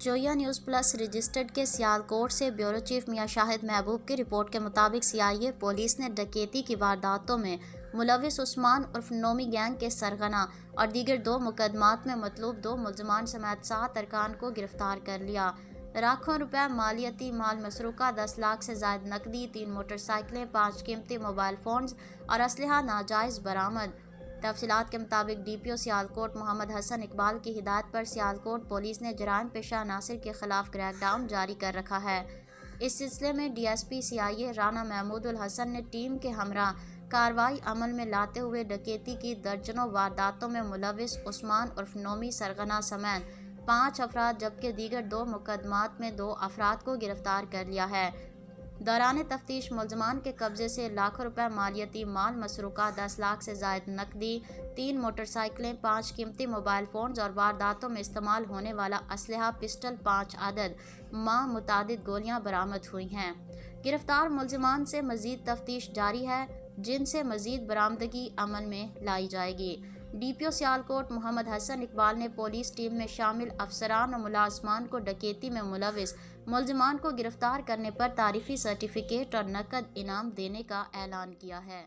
Zoya news plus registered के सियालकोट से bureau chief मियां शाहिद महबूब की रिपोर्ट के मुताबिक सीआईए पुलिस ने डकैती की वारदातों में मुलविस उस्मान उर्फ नोमी गैंग के सरगना और दीगर 2 मुकदमात में मतलूब 2 मुलजमान समेत 7 अरकान को गिरफ्तार कर लिया। लाखों रुपए मालियती माल मसरूका, 10 लाख से ज़ायद नकदी, 3 मोटरसाइकिलें, 5 कीमती मोबाइल फ़ोन्स और असलहा नाजायज़ बरामद। तफसीलात के मुताबिक डीपीओ सियालकोट मोहम्मद हसन इकबाल की हिदायत पर सियालकोट पुलिस ने जराइम पेशा अनासर के खिलाफ क्रैकडाउन जारी कर रखा है। इस सिलसिले में डीएसपी सीआईए राना महमूदुल हसन ने टीम के हमरा कार्रवाई अमल में लाते हुए डकैती की दर्जनों वारदातों में मुलविस उस्मान उर्फ नोमी सरगना समेत 5 अफराद जबकि दीगर 2 मुकदमात में 2 अफराद को गिरफ्तार कर लिया है। दौरान तफ्तीश मुलजमान के कब्जे से लाखों रुपए मालियती माल मसरूका, 10 लाख से ज़ायद नकदी, 3 मोटरसाइकिलें, 5 कीमती मोबाइल फ़ोन्स और वारदातों में इस्तेमाल होने वाला असलहा पिस्टल 5 आदद मुतादिद गोलियां बरामद हुई हैं। गिरफ्तार मुलजमान से मज़ीद तफ्तीश जारी है, जिनसे मज़ीद बरामदगी अमल में लाई जाएगी। डीपीओ सियालकोट मोहम्मद हसन इकबाल ने पुलिस टीम में शामिल अफसरान और मुलाजमान को डकैती में मुलविस मुलजमान को गिरफ्तार करने पर तारीफी सर्टिफिकेट और नकद इनाम देने का ऐलान किया है।